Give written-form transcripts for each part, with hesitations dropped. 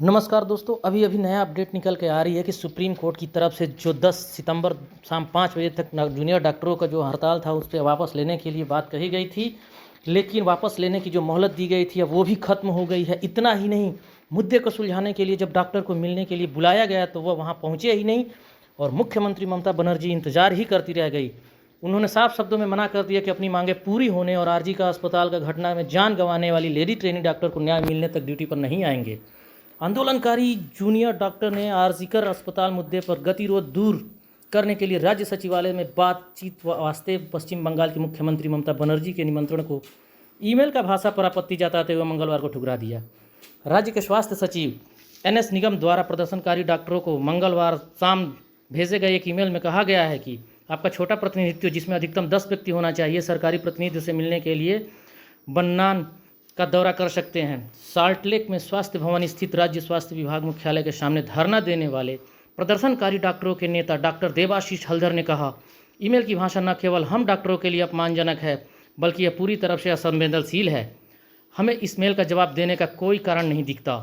नमस्कार दोस्तों, अभी अभी नया अपडेट निकल के आ रही है कि सुप्रीम कोर्ट की तरफ से जो 10 सितंबर शाम 5 बजे तक जूनियर डॉक्टरों का जो हड़ताल था उस पर वापस लेने के लिए बात कही गई थी, लेकिन वापस लेने की जो मोहलत दी गई थी अब वो भी ख़त्म हो गई है। इतना ही नहीं, मुद्दे को सुलझाने के लिए जब डॉक्टर को मिलने के लिए बुलाया गया तो वह वहाँ पहुँचे ही नहीं और मुख्यमंत्री ममता बनर्जी इंतजार ही करती रह गई। उन्होंने साफ शब्दों में मना कर दिया कि अपनी मांगें पूरी होने और आरजी का अस्पताल का घटना में जान गंवाने वाली लेडी ट्रेनिंग डॉक्टर को न्याय मिलने तक ड्यूटी पर नहीं आएंगे। आंदोलनकारी जूनियर डॉक्टर ने आरजीकर अस्पताल मुद्दे पर गतिरोध दूर करने के लिए राज्य सचिवालय में बातचीत वास्ते पश्चिम बंगाल की मुख्यमंत्री ममता बनर्जी के निमंत्रण को ईमेल का भाषा पर आपत्ति जताते हुए मंगलवार को ठुकरा दिया। राज्य के स्वास्थ्य सचिव एनएस निगम द्वारा प्रदर्शनकारी डॉक्टरों को मंगलवार शाम भेजे गए एक ईमेल में कहा गया है कि आपका छोटा प्रतिनिधित्व, जिसमें अधिकतम 10 व्यक्ति होना चाहिए, सरकारी प्रतिनिधि से मिलने के लिए बन्नान का दौरा कर सकते हैं। साल्टलेक में स्वास्थ्य भवन स्थित राज्य स्वास्थ्य विभाग मुख्यालय के सामने धरना देने वाले प्रदर्शनकारी डॉक्टरों के नेता डॉक्टर देवाशीष हल्दर ने कहा, ईमेल की भाषा न केवल हम डॉक्टरों के लिए अपमानजनक है बल्कि यह पूरी तरफ से असंवेदनशील है। हमें इस मेल का जवाब देने का कोई कारण नहीं दिखता।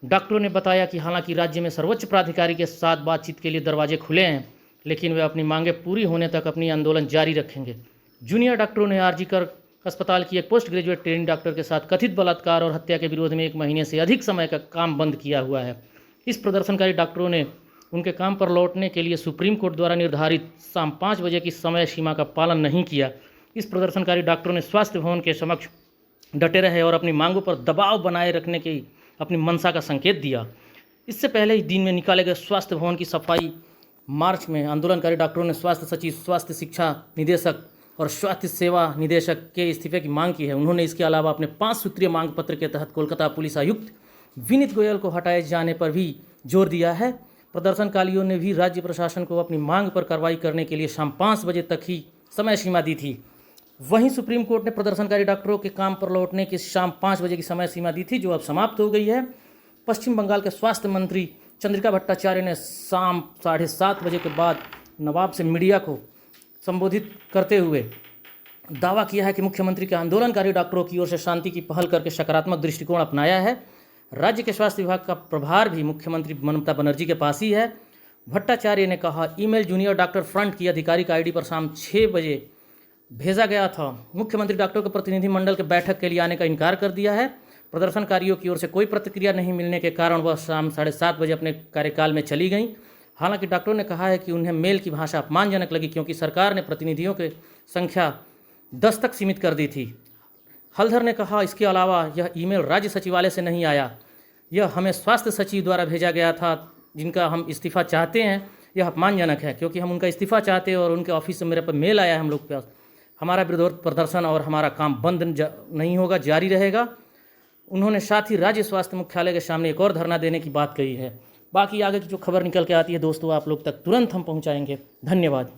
डॉक्टरों ने बताया कि हालांकि राज्य में सर्वोच्च प्राधिकारी के साथ बातचीत के लिए दरवाजे खुले हैं, लेकिन वे अपनी मांगें पूरी होने तक अपनी आंदोलन जारी रखेंगे। जूनियर डॉक्टरों ने आरजीकर अस्पताल की एक पोस्ट ग्रेजुएट ट्रेनिंग डॉक्टर के साथ कथित बलात्कार और हत्या के विरोध में 1 महीने से अधिक समय का काम बंद किया हुआ है। इस प्रदर्शनकारी डॉक्टरों ने उनके काम पर लौटने के लिए सुप्रीम कोर्ट द्वारा निर्धारित शाम 5 बजे की समय सीमा का पालन नहीं किया। इस प्रदर्शनकारी डॉक्टरों ने स्वास्थ्य भवन के समक्ष डटे रहे और अपनी मांगों पर दबाव बनाए रखने की अपनी मंशा का संकेत दिया। इससे पहले ही दिन में निकाले गए स्वास्थ्य भवन की सफाई मार्च में आंदोलनकारी डॉक्टरों ने स्वास्थ्य सचिव, स्वास्थ्य शिक्षा निदेशक और स्वास्थ्य सेवा निदेशक के इस्तीफे की मांग की है। उन्होंने इसके अलावा अपने 5 सूत्रीय मांग पत्र के तहत कोलकाता पुलिस आयुक्त विनीत गोयल को हटाए जाने पर भी जोर दिया है। प्रदर्शनकारियों ने भी राज्य प्रशासन को अपनी मांग पर कार्रवाई करने के लिए शाम 5 बजे तक ही समय सीमा दी थी। वहीं सुप्रीम कोर्ट ने प्रदर्शनकारी डॉक्टरों के काम पर लौटने की शाम 5 बजे की समय सीमा दी थी, जो अब समाप्त हो गई है। पश्चिम बंगाल के स्वास्थ्य मंत्री चंद्रिका भट्टाचार्य ने शाम 7:30 बजे के बाद नवाब से मीडिया को संबोधित करते हुए दावा किया है कि मुख्यमंत्री के आंदोलनकारी डॉक्टरों की ओर से शांति की पहल करके सकारात्मक दृष्टिकोण अपनाया है। राज्य के स्वास्थ्य विभाग का प्रभार भी मुख्यमंत्री ममता बनर्जी के पास ही है। भट्टाचार्य ने कहा, ईमेल जूनियर डॉक्टर फ्रंट की आधिकारिक आईडी पर शाम 6 बजे भेजा गया था। मुख्यमंत्री डॉक्टरों के प्रतिनिधि मंडल के बैठक के लिए आने का इनकार कर दिया है। प्रदर्शनकारियों की ओर से कोई प्रतिक्रिया नहीं मिलने के कारण वह शाम 7:30 बजे अपने कार्यकाल में चली गईं। हालांकि डॉक्टरों ने कहा है कि उन्हें मेल की भाषा अपमानजनक लगी क्योंकि सरकार ने प्रतिनिधियों की संख्या 10 तक सीमित कर दी थी। हल्दर ने कहा, इसके अलावा यह ईमेल राज्य सचिवालय से नहीं आया, यह हमें स्वास्थ्य सचिव द्वारा भेजा गया था, जिनका हम इस्तीफा चाहते हैं। यह अपमानजनक है क्योंकि हम उनका इस्तीफा चाहते हैं और उनके ऑफिस से मेरे पर मेल आया है हम लोग के पास। हमारा विरोध प्रदर्शन और हमारा काम बंद नहीं होगा, जारी रहेगा। उन्होंने साथ ही राज्य स्वास्थ्य मुख्यालय के सामने एक और धरना देने की बात कही है। बाकी आगे की जो खबर निकल के आती है दोस्तों, आप लोग तक तुरंत हम पहुंचाएंगे। धन्यवाद।